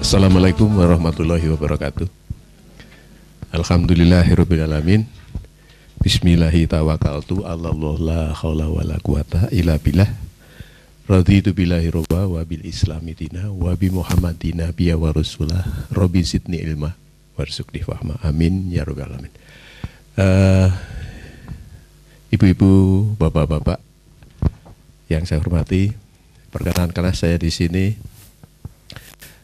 Assalamualaikum warahmatullahi wabarakatuh. Alhamdulillahirrabbilalamin. Bismillahi tawakkaltu ala Allah la haula wa la quwata illa billah. Raditu billahi robba wa bil islami dina wa bi muhammadina biya wa rasulah. Rabbi zidni ilma warzuqni fahma. Amin ya rabbal alamin. Ibu-ibu, bapak-bapak yang saya hormati, perkenankanlah saya di sini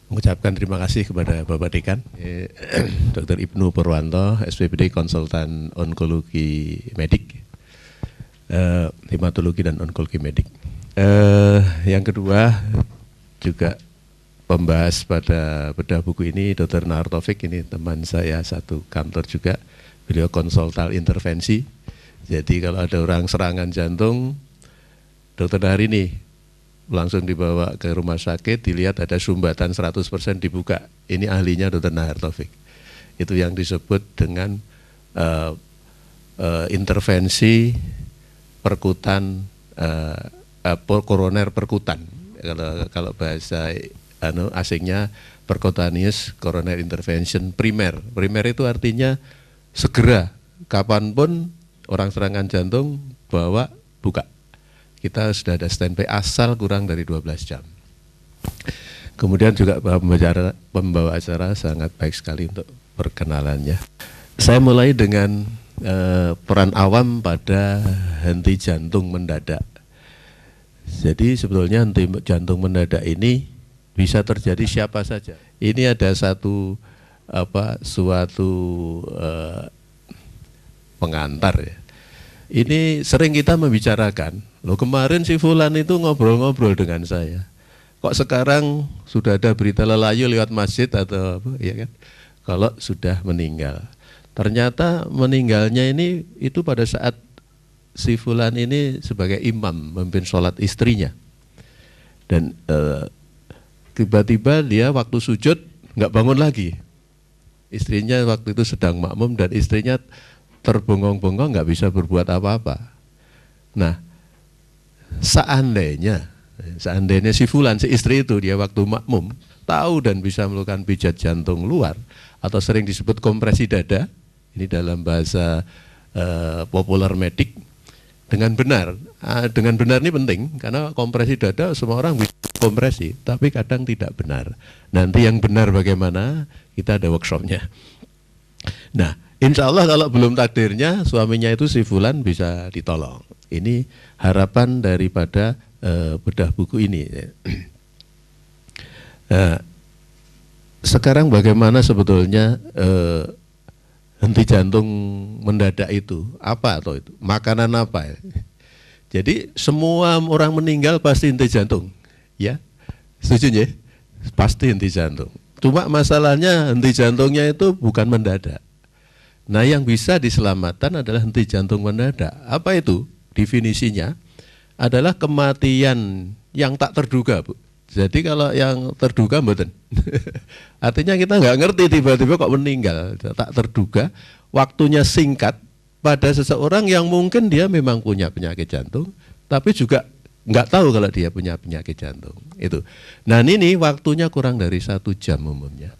mengucapkan terima kasih kepada Bapak Dekan, Dr. Ibnu Purwanto, SPPD Konsultan Onkologi Medik, Hematologi dan Onkologi Medik. Yang kedua, juga pembahas pada bedah buku ini, Dr. Nahar Taufik, ini teman saya satu kantor juga, beliau konsultan intervensi. Jadi kalau ada orang serangan jantung, Dr. Nahar ini langsung dibawa ke rumah sakit, dilihat ada sumbatan 100% dibuka. Ini ahlinya Dr. Nahar Taufik. Itu yang disebut dengan intervensi perkutan, koroner perkutan. Kalau bahasa asingnya percutaneous coronary intervention primer. Primer itu artinya segera, kapanpun orang serangan jantung bawa buka. Kita sudah ada standby asal kurang dari 12 jam. Kemudian juga pembawa acara sangat baik sekali untuk perkenalannya. Saya mulai dengan peran awam pada henti jantung mendadak. Jadi sebetulnya henti jantung mendadak ini bisa terjadi siapa saja. Ini ada suatu pengantar ya. Ini sering kita membicarakan, loh kemarin si Fulan itu ngobrol-ngobrol dengan saya. Kok sekarang sudah ada berita lelayu lewat masjid atau apa, ya kan? Kalau sudah meninggal. Ternyata meninggalnya ini itu pada saat si Fulan ini sebagai imam memimpin sholat istrinya. Dan tiba-tiba dia waktu sujud nggak bangun lagi. Istrinya waktu itu sedang makmum dan istrinya terbongong-bongong nggak bisa berbuat apa-apa. Nah, seandainya si Fulan, si istri itu dia waktu makmum tahu dan bisa melakukan pijat jantung luar atau sering disebut kompresi dada, ini dalam bahasa populer medik, dengan benar. Dengan benar ini penting karena kompresi dada semua orang bisa kompresi, tapi kadang tidak benar. Nanti yang benar bagaimana? Kita ada workshopnya. Nah, insya Allah kalau belum takdirnya suaminya itu si Fulan bisa ditolong. Ini harapan daripada bedah buku ini. Sekarang bagaimana sebetulnya henti jantung mendadak itu? Apa atau itu? Makanan apa? Jadi semua orang meninggal pasti henti jantung, ya? Setuju ya? Pasti henti jantung. Cuma masalahnya henti jantungnya itu bukan mendadak. Nah, yang bisa diselamatkan adalah henti jantung mendadak. Apa itu? Definisinya adalah kematian yang tak terduga, Bu. Jadi kalau yang terduga mboten. Artinya kita nggak ngerti tiba-tiba kok meninggal, tak terduga, waktunya singkat pada seseorang yang mungkin dia memang punya penyakit jantung, tapi juga nggak tahu kalau dia punya penyakit jantung. Itu. Nah, ini waktunya kurang dari 1 jam umumnya.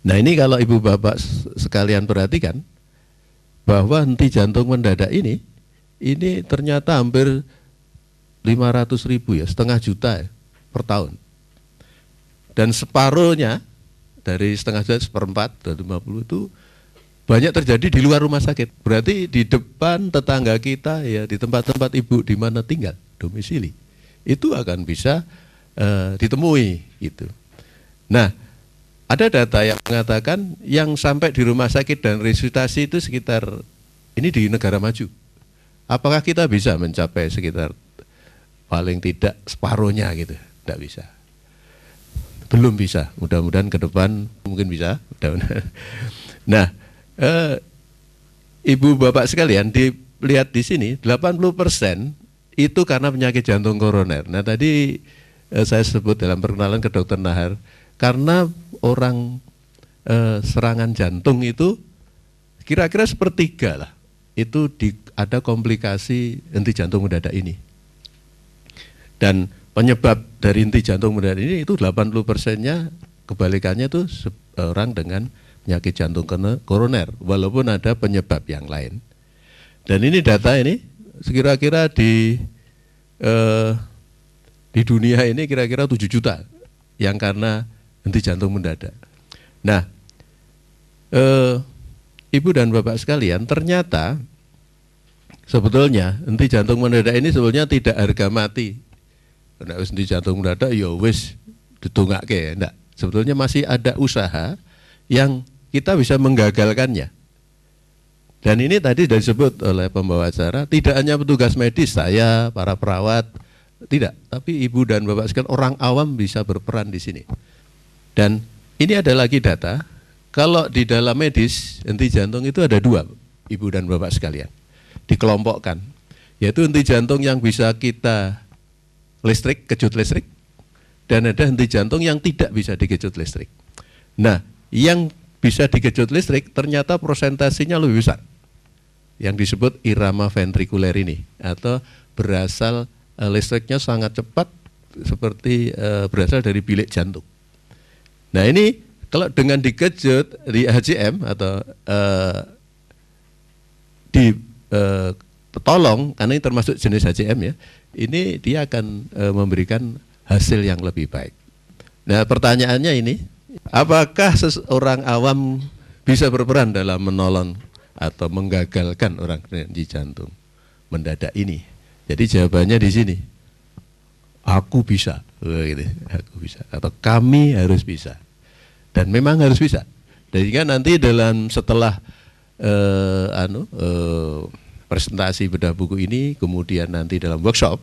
Nah, ini kalau ibu bapak sekalian perhatikan bahwa henti jantung mendadak ini ternyata hampir 500.000 ya, setengah juta ya, per tahun. Dan separuhnya dari setengah juta, seperempat dari 50 itu banyak terjadi di luar rumah sakit. Berarti di depan tetangga kita ya, di tempat-tempat ibu di mana tinggal domisili itu akan bisa ditemui gitu. Nah, ada data yang mengatakan yang sampai di rumah sakit dan resusitasi itu sekitar, ini di negara maju. Apakah kita bisa mencapai sekitar paling tidak separuhnya gitu? Tidak bisa. Belum bisa. Mudah-mudahan ke depan mungkin bisa. Nah, ibu bapak sekalian, dilihat di sini 80% itu karena penyakit jantung koroner. Nah, tadi saya sebut dalam perkenalan ke Dr. Nahar, karena orang serangan jantung itu kira-kira sepertiga lah itu ada komplikasi henti jantung mendadak ini. Dan penyebab dari henti jantung mendadak ini itu 80%-nya kebalikannya tuh orang dengan penyakit jantung koroner, walaupun ada penyebab yang lain. Dan ini data ini sekira-kira di dunia ini kira-kira 7 juta yang karena henti jantung mendadak. Nah, Ibu dan Bapak sekalian, ternyata sebetulnya henti jantung mendadak ini sebetulnya tidak harga mati. Nek wis henti jantung mendadak ya wis ditungake, enggak. Sebetulnya masih ada usaha yang kita bisa menggagalkannya. Dan ini tadi sudah disebut oleh pembawa acara, tidak hanya petugas medis, saya, para perawat, tidak, tapi ibu dan bapak sekalian, orang awam bisa berperan di sini. Dan ini ada lagi data, kalau di dalam medis, henti jantung itu ada 2, ibu dan bapak sekalian, dikelompokkan, yaitu henti jantung yang bisa kita listrik, kejut listrik, dan ada henti jantung yang tidak bisa dikejut listrik. Nah, yang bisa dikejut listrik ternyata prosentasenya lebih besar, yang disebut irama ventrikuler ini, atau berasal listriknya sangat cepat seperti berasal dari bilik jantung. Nah ini kalau dengan dikejut di HCM atau tolong, karena ini termasuk jenis HCM ya, ini dia akan memberikan hasil yang lebih baik. Nah pertanyaannya ini, apakah seorang awam bisa berperan dalam menolong atau menggagalkan orang henti jantung mendadak ini? Jadi jawabannya di sini, aku bisa, gitu. Aku bisa, atau kami harus bisa, dan memang harus bisa. Jadi kan nanti dalam setelah presentasi bedah buku ini, kemudian nanti dalam workshop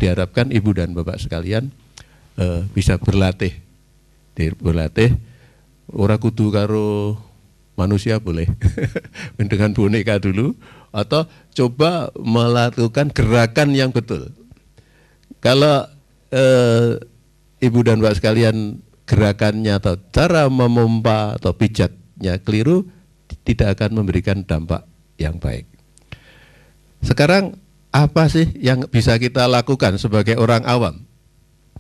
diharapkan ibu dan bapak sekalian bisa berlatih, ora kudu karo manusia boleh, dengan boneka dulu, atau coba melakukan gerakan yang betul. Kalau ibu dan bapak sekalian gerakannya atau cara memompa atau pijatnya keliru, tidak akan memberikan dampak yang baik. Sekarang apa sih yang bisa kita lakukan sebagai orang awam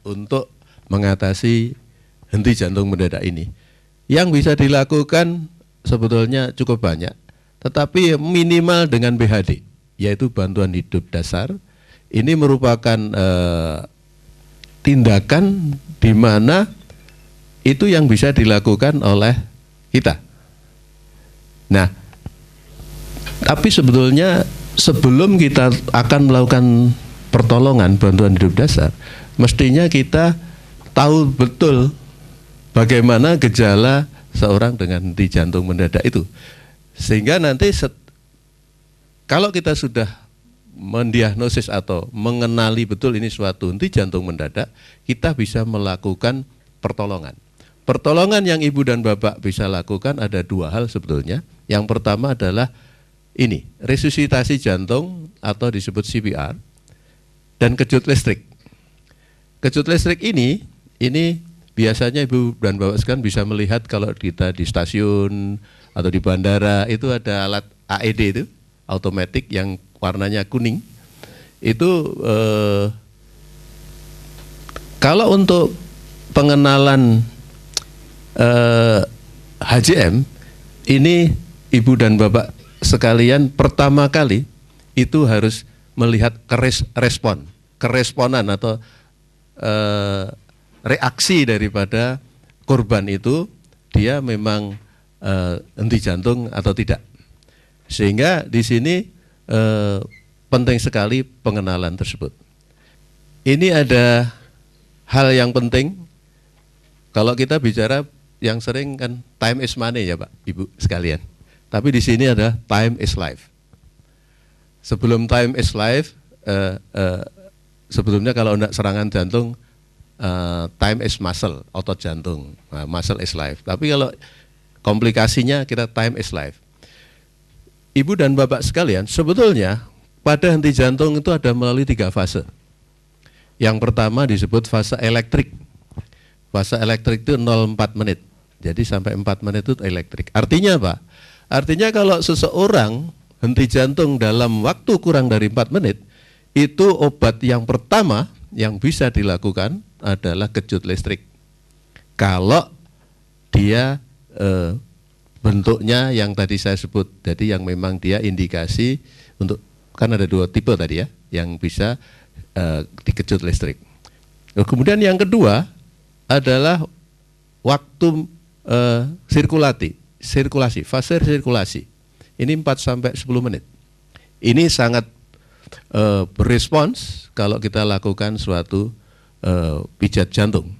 untuk mengatasi henti jantung mendadak ini? Yang bisa dilakukan sebetulnya cukup banyak, tetapi minimal dengan BHD, yaitu bantuan hidup dasar. Ini merupakan tindakan di mana itu yang bisa dilakukan oleh kita. Nah, tapi sebetulnya sebelum kita akan melakukan pertolongan bantuan hidup dasar, mestinya kita tahu betul bagaimana gejala seorang dengan henti jantung mendadak itu. Sehingga nanti kalau kita sudah mendiagnosis atau mengenali betul ini suatu henti jantung mendadak, kita bisa melakukan pertolongan. Pertolongan yang ibu dan bapak bisa lakukan ada 2 hal sebetulnya. Yang pertama adalah ini, resusitasi jantung atau disebut CPR, dan kejut listrik. Kejut listrik ini biasanya ibu dan bapak sekalian bisa melihat kalau kita di stasiun atau di bandara itu ada alat AED itu, automatic yang warnanya kuning. Itu kalau untuk pengenalan HCM ini ibu dan bapak sekalian pertama kali itu harus melihat keresponan atau reaksi daripada korban itu, dia memang henti jantung atau tidak. Sehingga di sini penting sekali pengenalan tersebut. Ini ada hal yang penting kalau kita bicara yang sering kan time is money ya Pak, Ibu sekalian. Tapi di sini ada time is life. Sebelum time is life, sebelumnya kalau enggak serangan jantung, time is muscle, otot jantung, muscle is life. Tapi kalau komplikasinya kita time is life. Ibu dan bapak sekalian, sebetulnya pada henti jantung itu ada melalui 3 fase. Yang pertama disebut fase elektrik. Fase elektrik itu 0,4 menit. Jadi sampai 4 menit itu elektrik. Artinya apa? Artinya kalau seseorang henti jantung dalam waktu kurang dari 4 menit, itu obat yang pertama yang bisa dilakukan adalah kejut listrik. Kalau dia bentuknya yang tadi saya sebut, jadi yang memang dia indikasi untuk, kan ada 2 tipe tadi ya, yang bisa dikejut listrik. Kemudian yang kedua adalah waktu sirkulasi, fase sirkulasi. Ini 4 sampai 10 menit. Ini sangat berespons kalau kita lakukan suatu pijat jantung.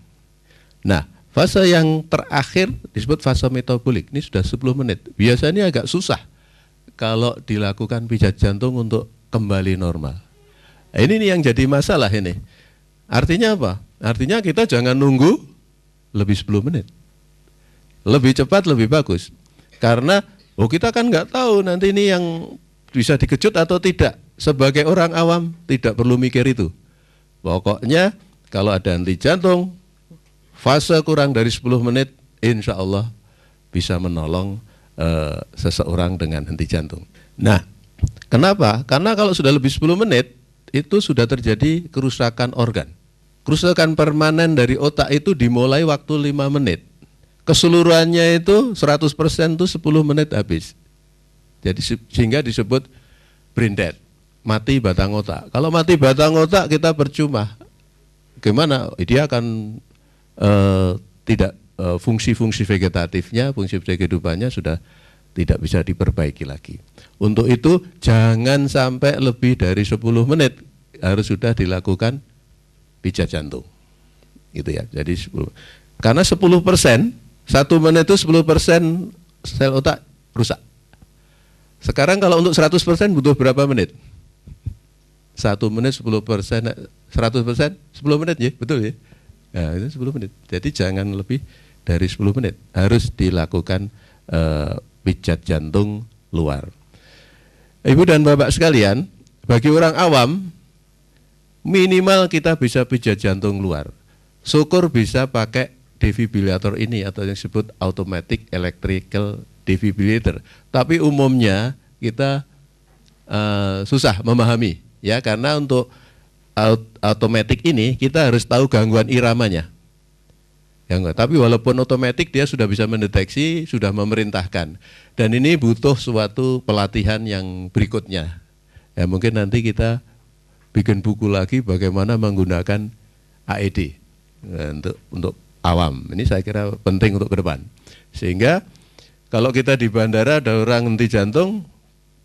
Nah, fase yang terakhir disebut fase metabolik. Ini sudah 10 menit. Biasanya agak susah kalau dilakukan pijat jantung untuk kembali normal. Ini nih yang jadi masalah ini. Artinya apa? Artinya kita jangan nunggu lebih 10 menit. Lebih cepat lebih bagus. Karena kita kan nggak tahu nanti ini yang bisa dikejut atau tidak. Sebagai orang awam tidak perlu mikir itu. Pokoknya kalau ada henti jantung, fase kurang dari 10 menit, insya Allah bisa menolong seseorang dengan henti jantung. Nah, kenapa? Karena kalau sudah lebih 10 menit, itu sudah terjadi kerusakan organ. Kerusakan permanen dari otak itu dimulai waktu 5 menit. Keseluruhannya itu 100% itu 10 menit habis. Jadi sehingga disebut brain dead, mati batang otak. Kalau mati batang otak kita percuma. Gimana? Dia akan tidak fungsi-fungsi vegetatifnya, fungsi kehidupannya sudah tidak bisa diperbaiki lagi. Untuk itu jangan sampai lebih dari 10 menit harus sudah dilakukan pijat jantung. Gitu ya. Jadi 10. Karena 10%, 1 menit itu 10% sel otak rusak. Sekarang kalau untuk 100% butuh berapa menit? 1 menit 10%, 100%, 10 menit ya, betul ya? Nah, itu 10 menit. Jadi jangan lebih dari 10 menit. Harus dilakukan pijat jantung luar. Ibu dan Bapak sekalian, bagi orang awam, minimal kita bisa pijat jantung luar. Syukur bisa pakai defibrillator ini atau yang disebut automatic electrical defibrillator. Tapi umumnya kita susah memahami ya, karena untuk automatic ini kita harus tahu gangguan iramanya. Tapi walaupun otomatis dia sudah bisa mendeteksi, sudah memerintahkan. Dan ini butuh suatu pelatihan yang berikutnya. Ya mungkin nanti kita bikin buku lagi bagaimana menggunakan AED untuk awam. Ini saya kira penting untuk ke depan. Sehingga kalau kita di bandara ada orang henti jantung,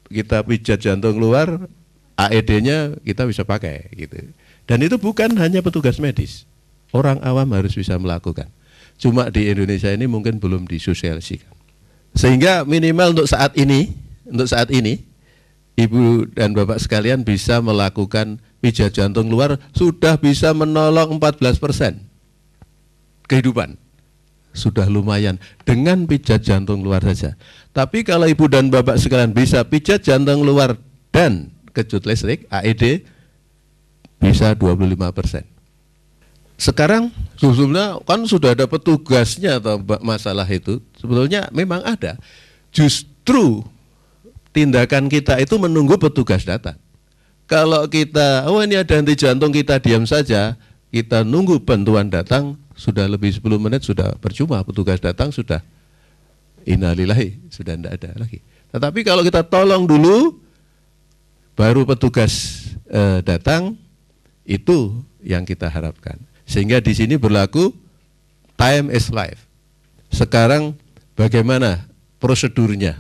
kita pijat jantung luar, AED-nya kita bisa pakai gitu. Dan itu bukan hanya petugas medis. Orang awam harus bisa melakukan. Cuma di Indonesia ini mungkin belum disosialisasikan. Sehingga minimal untuk saat ini, Ibu dan Bapak sekalian bisa melakukan pijat jantung luar sudah bisa menolong 14% kehidupan. Sudah lumayan dengan pijat jantung luar saja. Tapi kalau Ibu dan Bapak sekalian bisa pijat jantung luar dan kejut listrik, AED, bisa 25%. Sekarang sebetulnya kan sudah ada petugasnya atau masalah itu, sebetulnya memang ada. Justru tindakan kita itu menunggu petugas datang. Kalau kita, ini ada henti jantung, kita diam saja, kita nunggu bantuan datang, sudah lebih 10 menit sudah percuma, petugas datang sudah innalillahi, sudah tidak ada lagi. Tetapi kalau kita tolong dulu, baru petugas datang, itu yang kita harapkan. Sehingga di sini berlaku time is life. Sekarang bagaimana prosedurnya?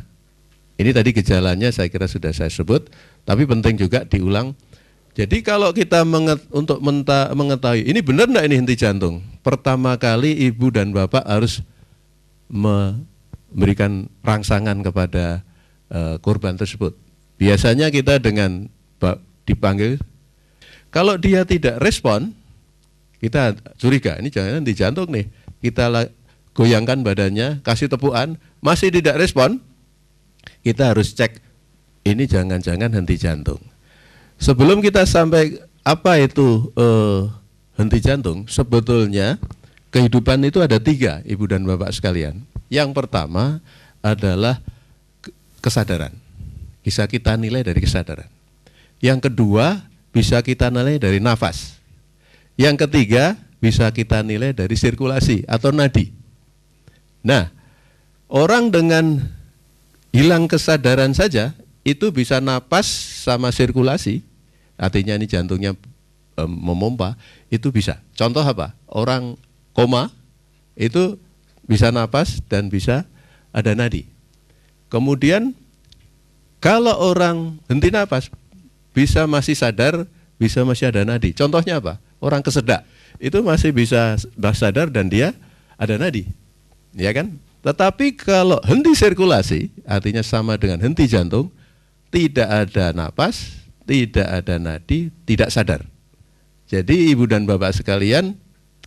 Ini tadi gejalanya saya kira sudah saya sebut, tapi penting juga diulang. Jadi kalau kita untuk mengetahui ini benar enggak ini henti jantung, pertama kali Ibu dan Bapak harus memberikan rangsangan kepada korban tersebut. Biasanya kita dengan dipanggil, kalau dia tidak respon, kita curiga, ini jangan henti jantung nih. Kita goyangkan badannya, kasih tepukan, masih tidak respon, kita harus cek, ini jangan-jangan henti jantung. Sebelum kita sampai apa itu henti jantung, sebetulnya kehidupan itu ada 3, Ibu dan Bapak sekalian. Yang pertama adalah kesadaran, bisa kita nilai dari kesadaran. Yang kedua bisa kita nilai dari nafas. Yang ketiga bisa kita nilai dari sirkulasi atau nadi. Nah, orang dengan hilang kesadaran saja itu bisa napas sama sirkulasi, artinya ini jantungnya memompa, itu bisa. Contoh apa? Orang koma itu bisa napas dan bisa ada nadi. Kemudian kalau orang henti napas bisa masih sadar, bisa masih ada nadi. Contohnya apa? Orang kesedak itu masih bisa sadar dan dia ada nadi, ya kan? Tetapi kalau henti sirkulasi, artinya sama dengan henti jantung, tidak ada napas, tidak ada nadi, tidak sadar. Jadi ibu dan bapak sekalian,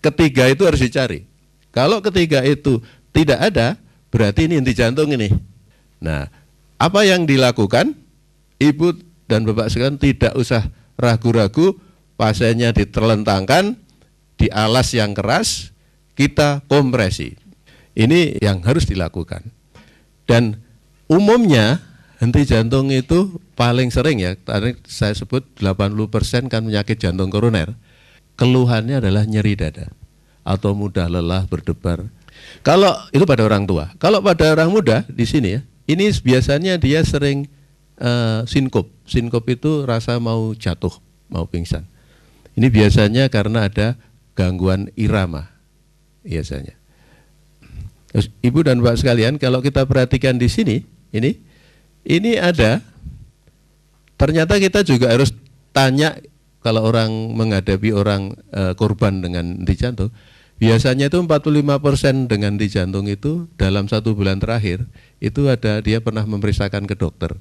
ketiga itu harus dicari. Kalau ketiga itu tidak ada, berarti ini henti jantung ini. Nah, apa yang dilakukan? Ibu dan bapak sekalian tidak usah ragu-ragu, pasiennya diterlentangkan di alas yang keras, kita kompresi. Ini yang harus dilakukan. Dan umumnya henti jantung itu paling sering ya, tadi saya sebut 80% kan penyakit jantung koroner. Keluhannya adalah nyeri dada atau mudah lelah berdebar. Kalau itu pada orang tua. Kalau pada orang muda di sini ya, ini biasanya dia sering sinkop. Sinkop itu rasa mau jatuh, mau pingsan. Ini biasanya karena ada gangguan irama biasanya. Terus, ibu dan bapak sekalian, kalau kita perhatikan di sini, ini ada, ternyata kita juga harus tanya kalau orang menghadapi orang korban dengan henti jantung, biasanya itu 45% dengan henti jantung itu dalam 1 bulan terakhir, itu ada dia pernah memeriksakan ke dokter.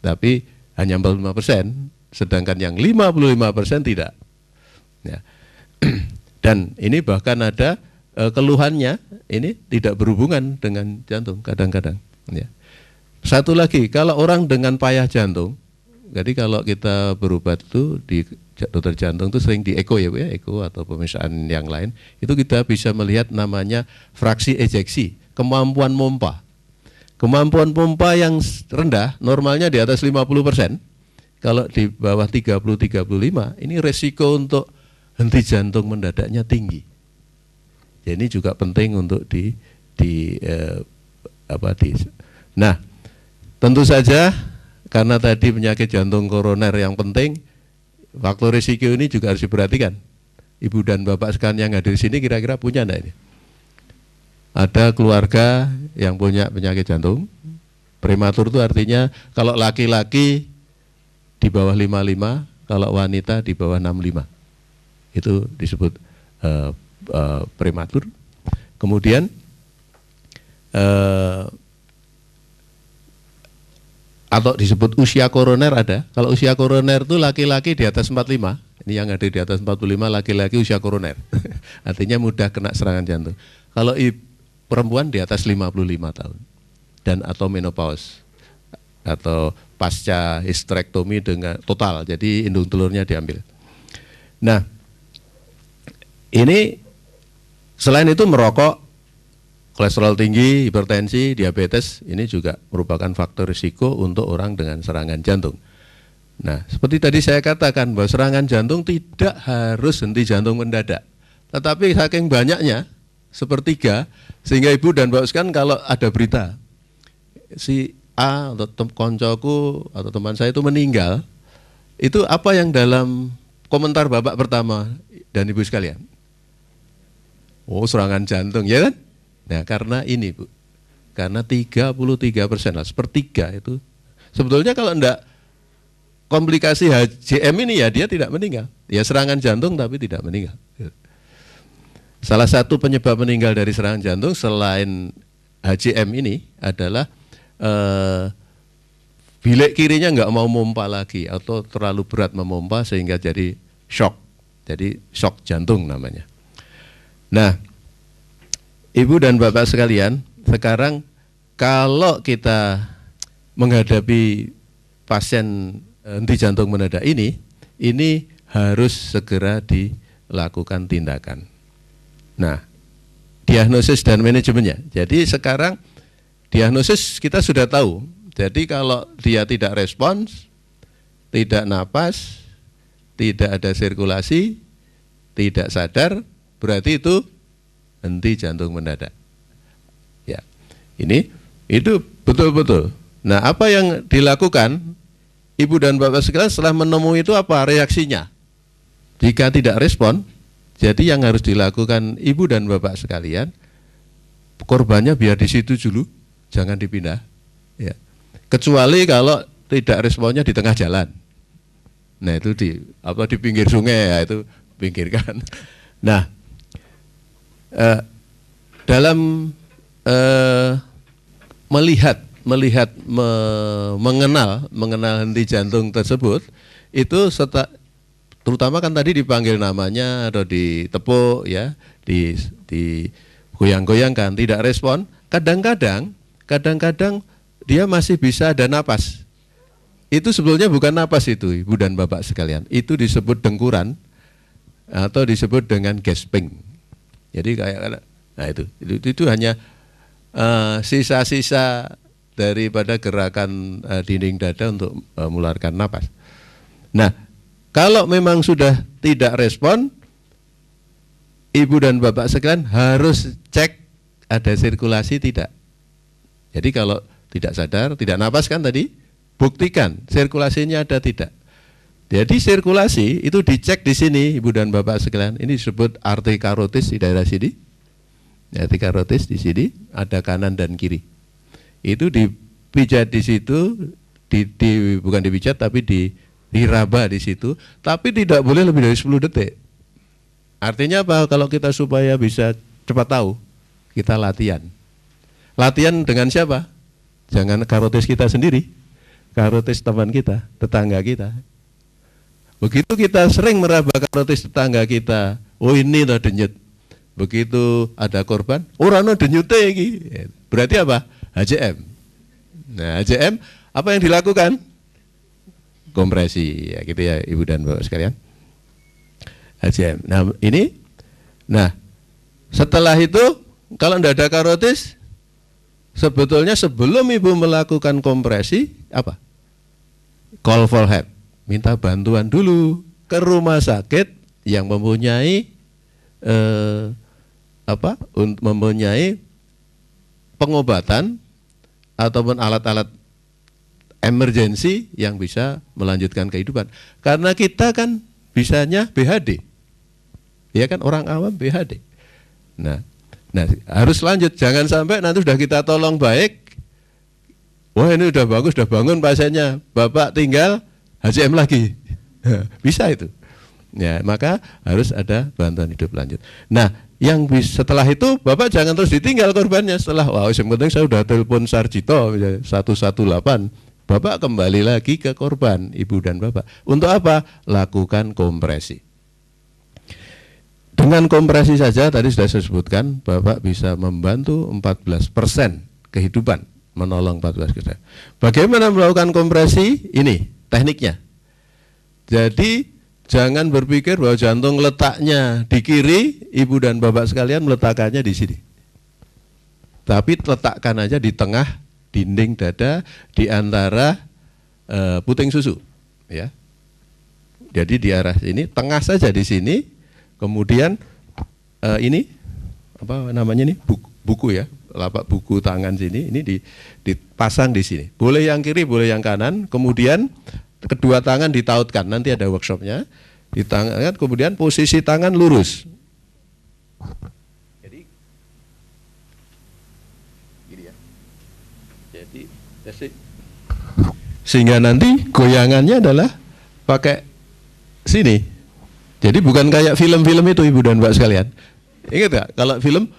Tapi hanya 45%, sedangkan yang 55% tidak. Ya. Dan ini bahkan ada keluhannya ini tidak berhubungan dengan jantung kadang-kadang. Ya. Satu lagi, kalau orang dengan payah jantung, jadi kalau kita berobat itu di dokter jantung itu sering di eko ya Bu ya, eko atau pemeriksaan yang lain, itu kita bisa melihat namanya fraksi ejeksi, kemampuan pompa. Kemampuan pompa yang rendah, normalnya di atas 50%, kalau di bawah 30-35, ini resiko untuk henti jantung mendadaknya tinggi. Jadi ini juga penting untuk Nah, tentu saja karena tadi penyakit jantung koroner yang penting, faktor risiko ini juga harus diperhatikan. Ibu dan bapak sekalian yang hadir di sini kira-kira punya enggak ini? Ada keluarga yang punya penyakit jantung prematur, itu artinya kalau laki-laki di bawah 55, kalau wanita di bawah 65. Itu disebut prematur. Kemudian atau disebut usia koroner ada. Kalau usia koroner itu laki-laki di atas 45. Ini yang ada di atas 45 laki-laki usia koroner. Artinya mudah kena serangan jantung. Kalau perempuan di atas 55 tahun dan atau menopause atau pasca histerektomi dengan total. Jadi indung telurnya diambil. Nah, ini selain itu merokok, kolesterol tinggi, hipertensi, diabetes, ini juga merupakan faktor risiko untuk orang dengan serangan jantung. Nah, seperti tadi saya katakan bahwa serangan jantung tidak harus henti jantung mendadak. Tetapi saking banyaknya, sepertiga, sehingga ibu dan bapak sekalian kalau ada berita, si A atau koncoku atau teman saya itu meninggal, itu apa yang dalam komentar bapak pertama dan ibu sekalian? Oh, serangan jantung, ya kan? Nah, karena ini Bu, karena 33% lah, sepertiga itu. Sebetulnya kalau enggak komplikasi HJM ini ya dia tidak meninggal. Ya serangan jantung tapi tidak meninggal. Salah satu penyebab meninggal dari serangan jantung selain HJM ini adalah bilik kirinya enggak mau memompa lagi atau terlalu berat memompa sehingga jadi shock. Jadi shock jantung namanya. Nah, ibu dan bapak sekalian, sekarang kalau kita menghadapi pasien henti jantung mendadak ini harus segera dilakukan tindakan. Nah, diagnosis dan manajemennya. Jadi sekarang diagnosis kita sudah tahu. Jadi kalau dia tidak respons, tidak napas, tidak ada sirkulasi, tidak sadar, berarti itu henti jantung mendadak. Ini itu betul-betul. Nah, apa yang dilakukan Ibu dan Bapak sekalian setelah menemui itu apa reaksinya? Jika tidak respon, jadi yang harus dilakukan Ibu dan Bapak sekalian, korbannya biar di situ dulu, jangan dipindah. Ya. Kecuali kalau tidak responnya di tengah jalan. Nah, itu di pinggir sungai ya, itu pinggirkan. Nah, dalam mengenal henti jantung tersebut itu terutama kan tadi dipanggil namanya atau ditepuk ya, di goyang-goyangkan, tidak respon. Kadang-kadang dia masih bisa ada napas. Itu sebetulnya bukan napas itu, Ibu dan Bapak sekalian. Itu disebut dengkuran atau disebut dengan gasping. Jadi kayak, nah itu hanya sisa-sisa daripada gerakan dinding dada untuk mengeluarkan napas. Nah, kalau memang sudah tidak respon, Ibu dan Bapak sekalian harus cek ada sirkulasi tidak. Jadi kalau tidak sadar, tidak napas kan tadi, buktikan sirkulasinya ada tidak. Jadi sirkulasi itu dicek di sini, Ibu dan Bapak sekalian. Ini disebut arteri karotis di daerah sini. Arteri karotis di sini ada kanan dan kiri. Itu dipijat di situ, bukan dipijat tapi diraba di situ. Tapi tidak boleh lebih dari 10 detik. Artinya apa? Kalau kita supaya bisa cepat tahu, kita latihan. Latihan dengan siapa? Jangan karotis kita sendiri, karotis teman kita, tetangga kita. Begitu kita sering meraba karotis tetangga kita, oh ini loh denyut. Begitu ada korban, orang denyute iki. Berarti apa? HCM. Nah, HCM apa yang dilakukan? Kompresi, ya gitu ya Ibu dan Bapak sekalian. HCM. Nah setelah itu kalau tidak ada karotis, sebetulnya sebelum Ibu melakukan kompresi apa? Call for help. Minta bantuan dulu ke rumah sakit yang mempunyai mempunyai pengobatan ataupun alat-alat emergensi yang bisa melanjutkan kehidupan. Karena kita kan bisanya BHD, ya kan, orang awam BHD. Nah harus lanjut, jangan sampai nanti sudah kita tolong baik, wah ini udah bagus, udah bangun pasiennya, Bapak tinggal HCM lagi. Bisa itu. Ya, maka harus ada bantuan hidup lanjut. Nah, setelah itu Bapak jangan terus ditinggal korbannya. Setelah yang penting saya sudah telepon Sarjito 118. Bapak kembali lagi ke korban, Ibu dan Bapak. Untuk apa? Lakukan kompresi. Dengan kompresi saja tadi sudah saya sebutkan, Bapak bisa membantu 14% kehidupan, menolong 14%. Bagaimana melakukan kompresi? Ini tekniknya. Jadi jangan berpikir bahwa jantung letaknya di kiri, Ibu dan Bapak sekalian meletakkannya di sini. Tapi letakkan aja di tengah dinding dada, di antara puting susu, ya. Jadi di arah sini, tengah saja di sini. Kemudian ini apa namanya nih, buku ya, lapak buku tangan sini, ini dipasang di sini. Boleh yang kiri, boleh yang kanan. Kemudian kedua tangan ditautkan, nanti ada workshopnya. Di tangan, kemudian posisi tangan lurus. Jadi gini ya. Jadi sehingga nanti goyangannya adalah pakai sini. Jadi bukan kayak film-film itu, Ibu dan Bapak sekalian. Ingat gak, kalau film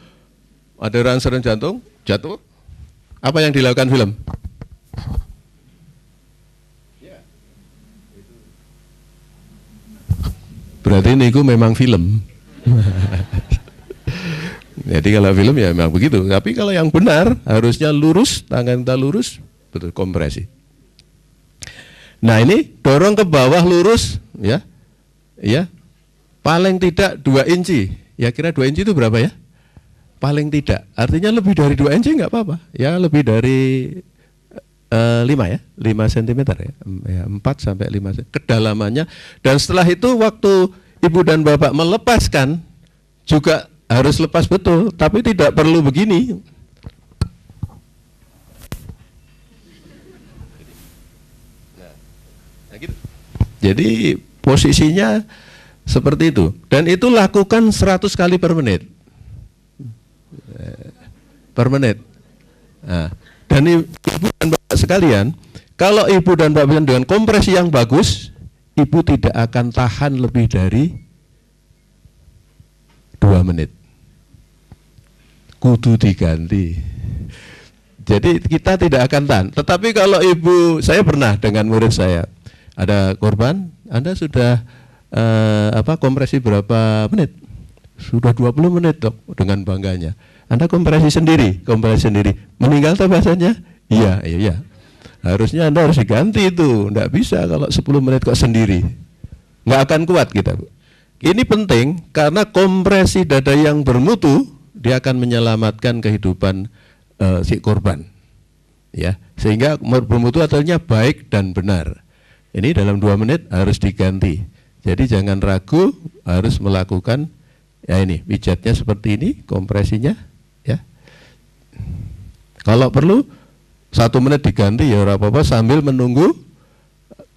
ada orang serangan jantung, jatuh, apa yang dilakukan film? Berarti ini memang film. Jadi kalau film ya memang begitu. Tapi kalau yang benar harusnya lurus, tangan kita lurus, betul, kompresi. Nah ini dorong ke bawah lurus, ya, ya, paling tidak 2 inci. Ya kira 2 inci itu berapa ya? Paling tidak. Artinya lebih dari 2 inci nggak apa-apa. Ya lebih dari 5 ya, 5 cm ya, 4 sampai 5 cm kedalamannya. Dan setelah itu waktu Ibu dan Bapak melepaskan juga harus lepas betul, tapi tidak perlu begini. Jadi posisinya seperti itu. Dan itu lakukan 100 kali per menit. Per menit. Nah, dan ibu dan bapak sekalian, kalau ibu dan bapak dengan kompresi yang bagus, ibu tidak akan tahan lebih dari 2 menit. Kudu diganti. Jadi kita tidak akan tahan. Tetapi kalau ibu, saya pernah dengan murid saya, ada korban, Anda sudah kompresi berapa menit? Sudah 20 menit dok, dengan bangganya. Anda kompresi sendiri. Meninggal tuh bahasanya? Iya. Harusnya Anda harus diganti itu. Nggak bisa kalau 10 menit kok sendiri. Nggak akan kuat kita. Ini penting karena kompresi dada yang bermutu, dia akan menyelamatkan kehidupan si korban. Ya, sehingga bermutu artinya baik dan benar. Ini dalam 2 menit harus diganti. Jadi jangan ragu, harus melakukan ya ini, pijatnya seperti ini, kompresinya ya. Kalau perlu 1 menit diganti ya ora apa-apa sambil menunggu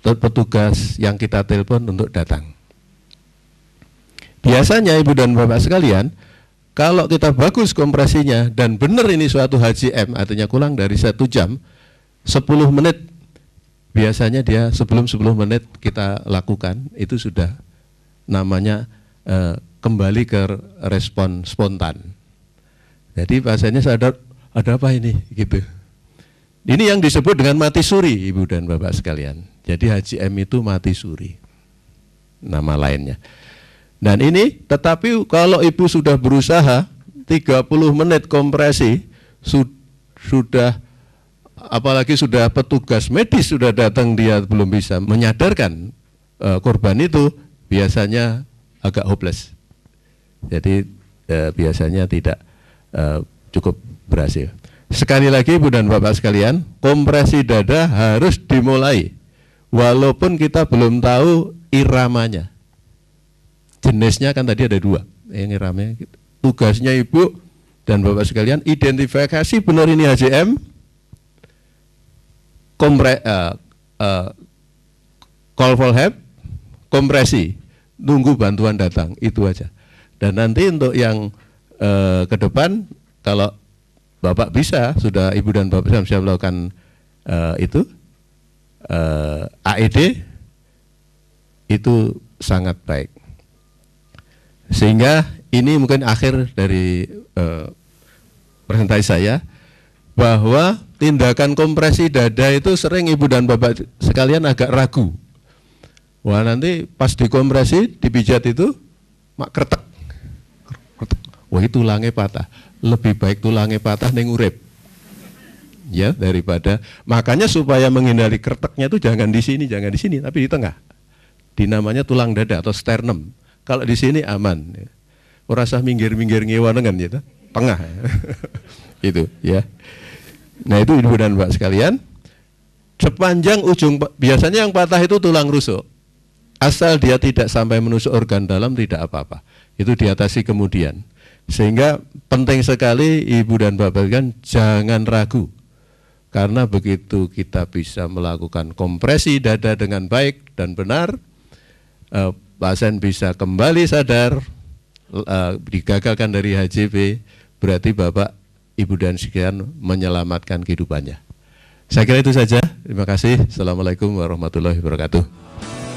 petugas yang kita telepon untuk datang. Biasanya ibu dan bapak sekalian, kalau kita bagus kompresinya dan benar ini suatu HJM, artinya kurang dari 1 jam, 10 menit biasanya dia sebelum 10 menit kita lakukan, itu sudah namanya kembali ke respon spontan. Jadi bahasanya sadar, ada apa ini? Gitu. Ini yang disebut dengan mati suri, ibu dan bapak sekalian. Jadi HJM itu mati suri, nama lainnya. Dan ini, tetapi kalau ibu sudah berusaha 30 menit kompresi, sudah, apalagi sudah petugas medis sudah datang, dia belum bisa menyadarkan korban itu, biasanya agak hopeless. Jadi biasanya tidak cukup berhasil. Sekali lagi ibu dan bapak sekalian, kompresi dada harus dimulai, walaupun kita belum tahu iramanya. Jenisnya kan tadi ada 2 yang iramanya. Tugasnya ibu dan bapak sekalian identifikasi benar ini HJM, call for help, kompresi, nunggu bantuan datang, itu aja. Dan nanti untuk yang ke depan, kalau bapak bisa, sudah ibu dan bapak bisa melakukan AED, itu sangat baik. Sehingga ini mungkin akhir dari presentasi saya, bahwa tindakan kompresi dada itu sering ibu dan bapak sekalian agak ragu. Wah, nanti pas dikompresi, dipijat itu mak kretek. Wah, itu tulangnya patah. Lebih baik tulangnya patah ning urip. Ya, daripada, makanya supaya menghindari kreteknya itu jangan di sini, tapi di tengah. Dinamanya tulang dada atau sternum. Kalau di sini aman, ora usah minggir-minggir ngewanengan gitu, tengah. Itu ya. Nah itu ibu dan bapak sekalian, sepanjang ujung, biasanya yang patah itu tulang rusuk. Asal dia tidak sampai menusuk organ dalam tidak apa-apa. Itu diatasi kemudian. Sehingga penting sekali ibu dan bapak sekalian jangan ragu. Karena begitu kita bisa melakukan kompresi dada dengan baik dan benar, pasien bisa kembali sadar, digagalkan dari HJB, berarti bapak, ibu dan sekalian menyelamatkan kehidupannya. Saya kira itu saja. Terima kasih. Assalamualaikum warahmatullahi wabarakatuh.